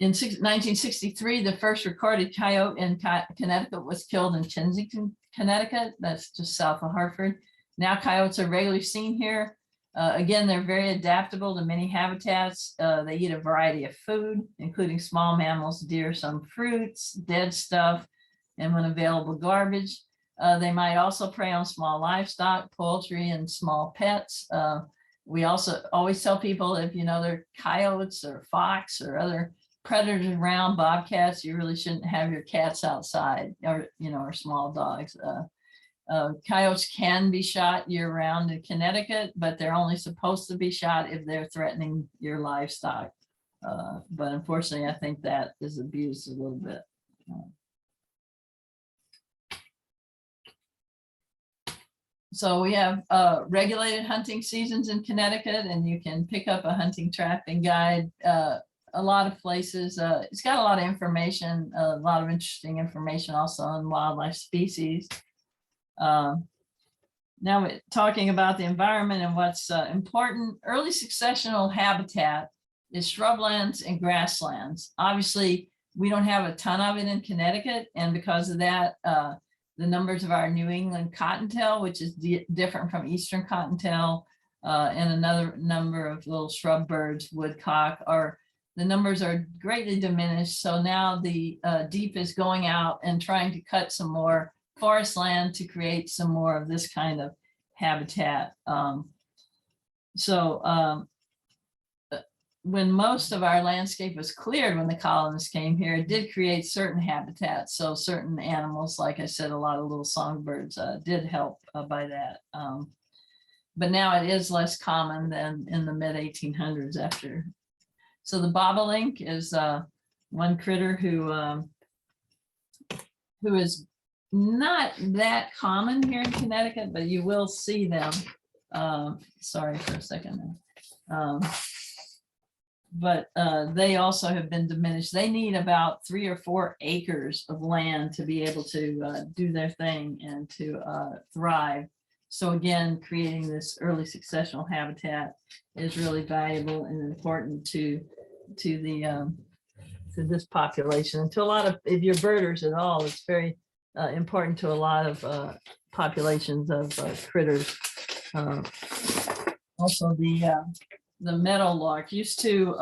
In 1963, the first recorded coyote in Connecticut was killed in Kensington, Connecticut. That's just south of Hartford. Now coyotes are regularly seen here. Again, they're very adaptable to many habitats. They eat a variety of food, including small mammals, deer, some fruits, dead stuff, and when available, garbage. They might also prey on small livestock, poultry, and small pets. We also always tell people, if you know there are coyotes or fox or other predators around, bobcats, you really shouldn't have your cats outside, or or small dogs. Coyotes can be shot year-round in Connecticut, but they're only supposed to be shot if they're threatening your livestock. But unfortunately, I think that is abused a little bit. So we have regulated hunting seasons in Connecticut, and you can pick up a hunting trapping guide a lot of places. It's got a lot of information, a lot of interesting information also on wildlife species. Now we're talking about the environment and what's important. Early successional habitat is shrublands and grasslands. Obviously, we don't have a ton of it in Connecticut, and because of that, the numbers of our New England cottontail, which is different from Eastern cottontail, and another number of little shrub birds, woodcock, the numbers are greatly diminished. So now the DEEP is going out and trying to cut some more forest land to create some more of this kind of habitat. When most of our landscape was cleared when the colonists came here, it did create certain habitats. So certain animals, like I said, a lot of little songbirds did help by that. But now it is less common than in the mid 1800s after So the bobolink is one critter who is not that common here in Connecticut, but you will see them. Sorry for a second. But they also have been diminished. They need about 3 or 4 acres of land to be able to do their thing and to thrive. So again, creating this early successional habitat is really valuable and important to this population, and to a lot of, if you're birders at all, it's very important to a lot of populations of critters. Also the meadowlark used to,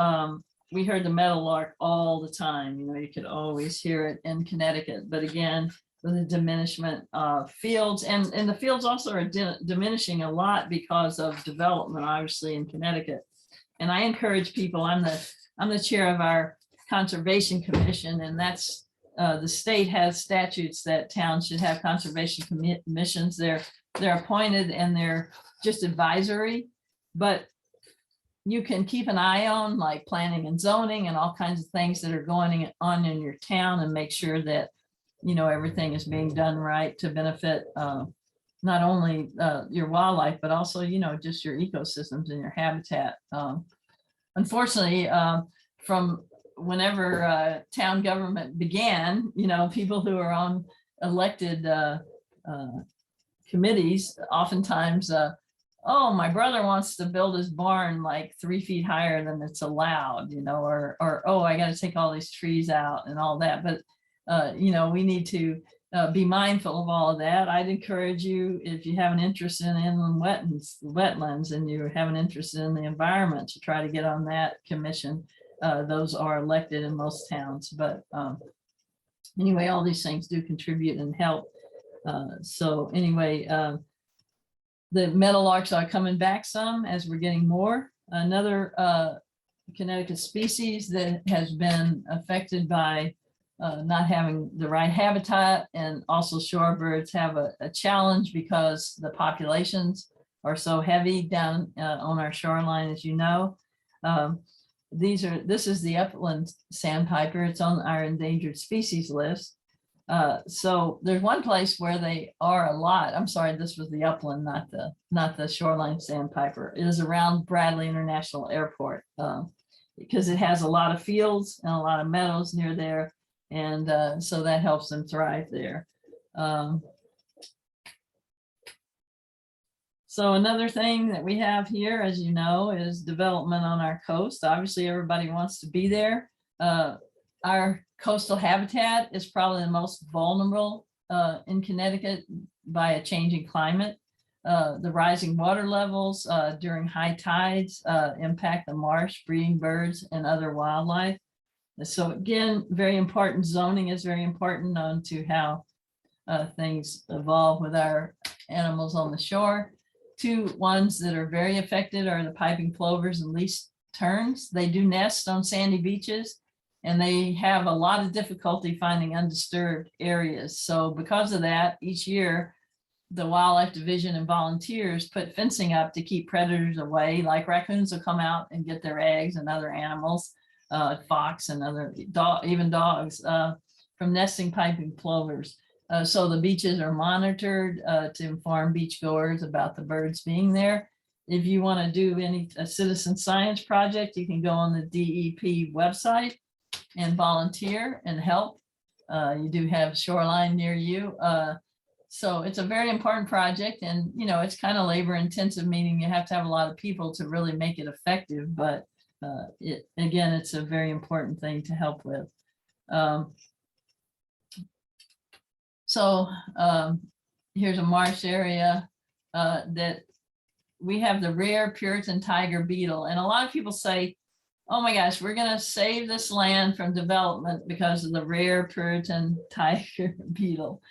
we heard the meadowlark all the time, you know, you could always hear it in Connecticut, but again, with the diminishment of fields, and the fields also are diminishing a lot because of development, obviously, in Connecticut. And I encourage people, I'm the chair of our Conservation Commission, and that's the state has statutes that towns should have conservation commissions. They're appointed and they're just advisory, but you can keep an eye on like planning and zoning and all kinds of things that are going on in your town, and make sure that, you know, everything is being done right to benefit not only your wildlife, but also, you know, just your ecosystems and your habitat. Unfortunately, from whenever town government began, you know, people who are on elected committees, oftentimes, oh, my brother wants to build his barn like 3 feet higher than it's allowed, you know, or oh, I got to take all these trees out and all that. But you know, we need to be mindful of all of that. I'd encourage you, if you have an interest in inland wetlands, and you have an interest in the environment, to try to get on that commission. Those are elected in most towns, but anyway, all these things do contribute and help. So anyway, the meadowlarks are coming back some as we're getting more. Another Connecticut species that has been affected by not having the right habitat, and also shorebirds have a challenge because the populations are so heavy down on our shoreline, as you know. This is the upland sandpiper. It's on our endangered species list. So there's one place where they are a lot. I'm sorry, this was the upland, not the shoreline sandpiper. It is around Bradley International Airport because it has a lot of fields and a lot of meadows near there. And so that helps them thrive there. So another thing that we have here, as you know, is development on our coast. Obviously, everybody wants to be there. Our coastal habitat is probably the most vulnerable in Connecticut by a changing climate. The rising water levels during high tides impact the marsh, breeding birds, and other wildlife. So again, very important. Zoning is very important on to how things evolve with our animals on the shore. Two ones that are very affected are the piping plovers and least terns. They do nest on sandy beaches, and they have a lot of difficulty finding undisturbed areas. So because of that, each year, the Wildlife Division and volunteers put fencing up to keep predators away, like raccoons will come out and get their eggs, and other animals, fox and other even dogs, from nesting piping plovers. So the beaches are monitored to inform beachgoers about the birds being there. If you want to do a citizen science project, you can go on the DEP website and volunteer and help. You do have shoreline near you. So it's a very important project, and you know, it's kind of labor intensive, meaning you have to have a lot of people to really make it effective. But again, it's a very important thing to help with. So here's a marsh area that we have the rare Puritan tiger beetle. And a lot of people say, oh my gosh, we're going to save this land from development because of the rare Puritan tiger beetle.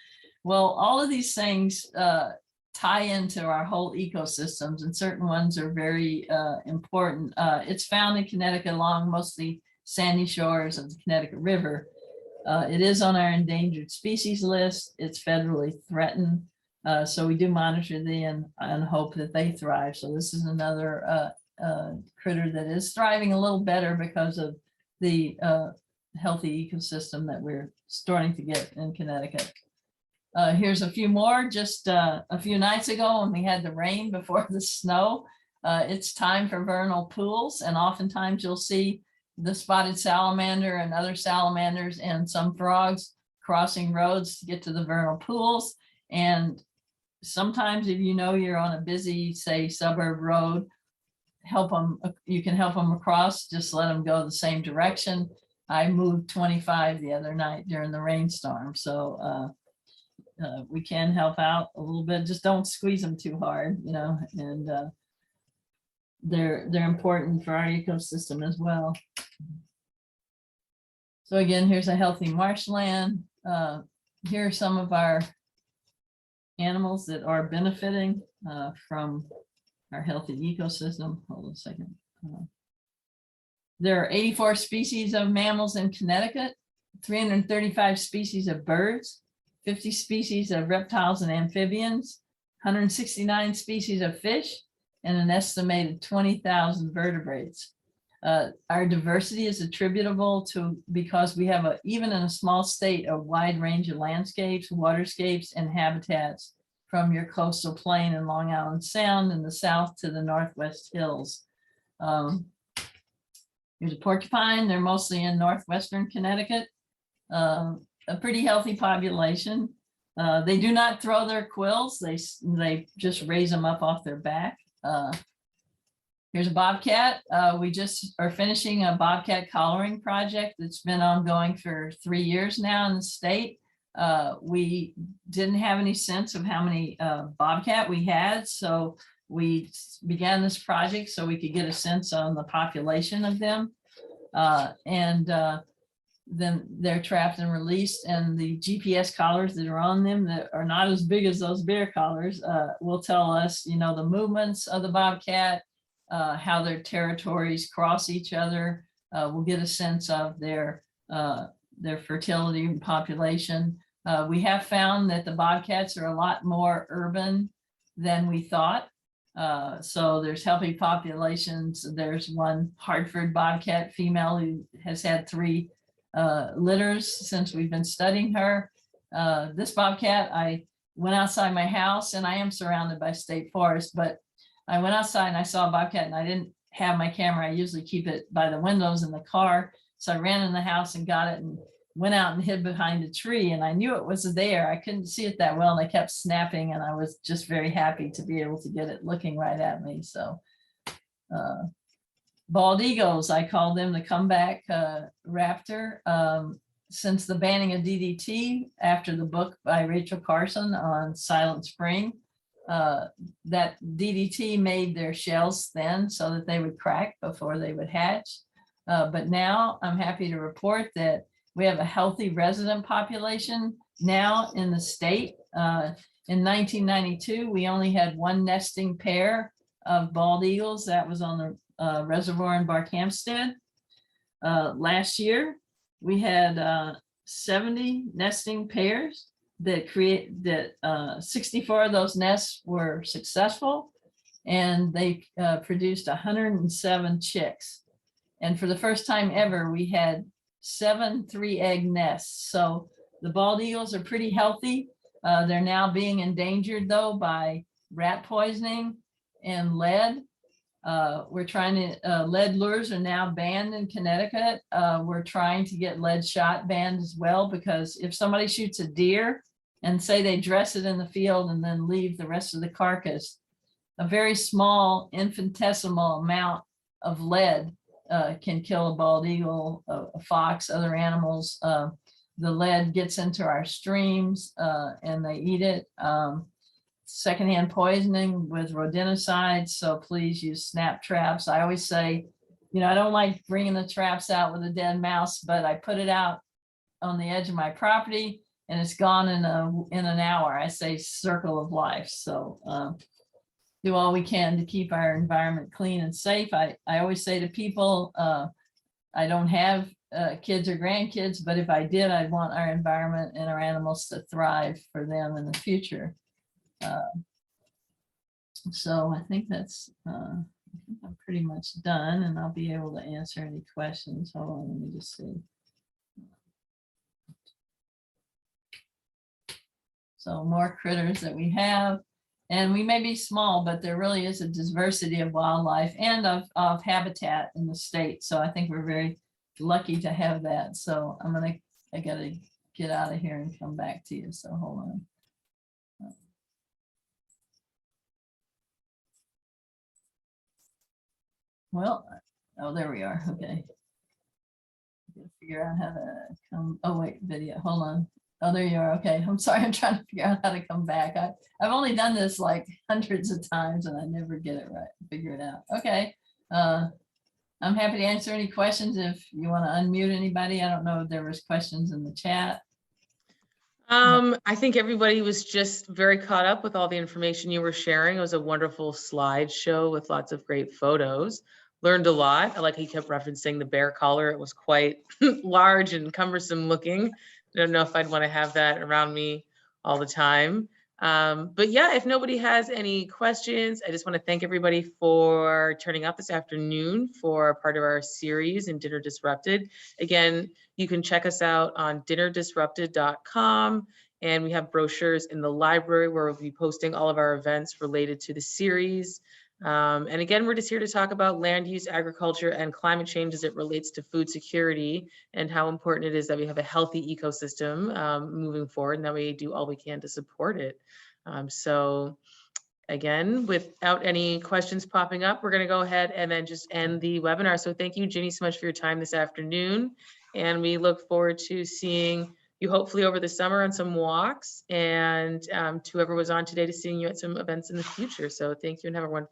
Well, all of these things tie into our whole ecosystems, and certain ones are very important. It's found in Connecticut along mostly sandy shores of the Connecticut River. It is on our endangered species list. It's federally threatened. So we do monitor them and hope that they thrive. So this is another critter that is thriving a little better because of the healthy ecosystem that we're starting to get in Connecticut. Here's a few more. Just a few nights ago when we had the rain before the snow, it's time for vernal pools, and oftentimes you'll see the spotted salamander and other salamanders and some frogs crossing roads to get to the vernal pools. And sometimes if you know you're on a busy, say, suburb road, you can help them across, just let them go the same direction. I moved 25 the other night during the rainstorm, so we can help out a little bit. Just don't squeeze them too hard, you know, and they're important for our ecosystem as well. So again, here's a healthy marshland. Here are some of our animals that are benefiting from our healthy ecosystem. Hold on a second. There are 84 species of mammals in Connecticut, 335 species of birds, 50 species of reptiles and amphibians, 169 species of fish, and an estimated 20,000 vertebrates. Our diversity is attributable to because we have even in a small state, a wide range of landscapes, waterscapes, and habitats, from your coastal plain and Long Island Sound in the south to the Northwest Hills. Here's a porcupine. They're mostly in northwestern Connecticut. A pretty healthy population. They do not throw their quills. They just raise them up off their back. Here's a bobcat. We just are finishing a bobcat collaring project that's been ongoing for 3 years now in the state. We didn't have any sense of how many bobcat we had, so we began this project so we could get a sense on the population of them. Then they're trapped and released, and the GPS collars that are on them that are not as big as those bear collars will tell us, you know, the movements of the bobcat, how their territories cross each other. We'll get a sense of their fertility and population. We have found that the bobcats are a lot more urban than we thought. So there's healthy populations. There's one Hartford bobcat female who has had 3 litters since we've been studying her. This bobcat, I went outside my house, and I am surrounded by state forest, but I went outside and I saw a bobcat, and I didn't have my camera. I usually keep it by the windows in the car. So I ran in the house and got it and went out and hid behind a tree, and I knew it was there. I couldn't see it that well, and I kept snapping, and I was just very happy to be able to get it looking right at me. So bald eagles, I call them the comeback raptor. Since the banning of DDT after the book by Rachel Carson on Silent Spring, that DDT made their shells thin so that they would crack before they would hatch. But now I'm happy to report that we have a healthy resident population now in the state. In 1992, we only had 1 nesting pair of bald eagles. That was on the reservoir in Barkhamsted. Last year, we had 70 nesting pairs that 64 of those nests were successful, and they produced 107 chicks. And for the first time ever, we had 7 3-egg nests. So the bald eagles are pretty healthy. They're now being endangered though by rat poisoning and lead. We're trying to, lead lures are now banned in Connecticut. We're trying to get lead shot banned as well, because if somebody shoots a deer and say they dress it in the field and then leave the rest of the carcass, a very small infinitesimal amount of lead can kill a bald eagle, a fox, other animals. The lead gets into our streams and they eat it. Secondhand poisoning with rodenticides, so please use snap traps. I always say, you know, I don't like bringing the traps out with a dead mouse, but I put it out on the edge of my property and it's gone in an hour. I say circle of life. So do all we can to keep our environment clean and safe. I always say to people, I don't have kids or grandkids, but if I did, I'd want our environment and our animals to thrive for them in the future. So I think that's I'm pretty pretty much done, and I'll be able to answer any questions. Hold on, let me just see. So more critters that we have, and we may be small, but there really is a diversity of wildlife and of habitat in the state. So I think we're very lucky to have that. So I gotta get out of here and come back to you. So hold on. Well, oh, there we are. Okay. Figure out how to come. Oh, wait, video. Hold on. Oh, there you are. Okay. I'm sorry. I'm trying to figure out how to come back. I've only done this like hundreds of times and I never get it right. Figure it out. Okay. I'm happy to answer any questions if you want to unmute anybody. I don't know if there was questions in the chat. I think everybody was just very caught up with all the information you were sharing. It was a wonderful slideshow with lots of great photos. Learned a lot. I like how you kept referencing the bear collar. It was quite large and cumbersome looking. I don't know if I'd want to have that around me all the time. But yeah, if nobody has any questions, I just want to thank everybody for turning up this afternoon for part of our series in Dinner Disrupted. Again, you can check us out on dinnerdisrupted.com, and we have brochures in the library where we'll be posting all of our events related to the series. And again, we're just here to talk about land use, agriculture, and climate change as it relates to food security and how important it is that we have a healthy ecosystem moving forward, and that we do all we can to support it. So again, without any questions popping up, we're going to go ahead and then just end the webinar. So thank you, Ginny, so much for your time this afternoon. And we look forward to seeing you hopefully over the summer on some walks, and to whoever was on today, to seeing you at some events in the future. So thank you and have a wonderful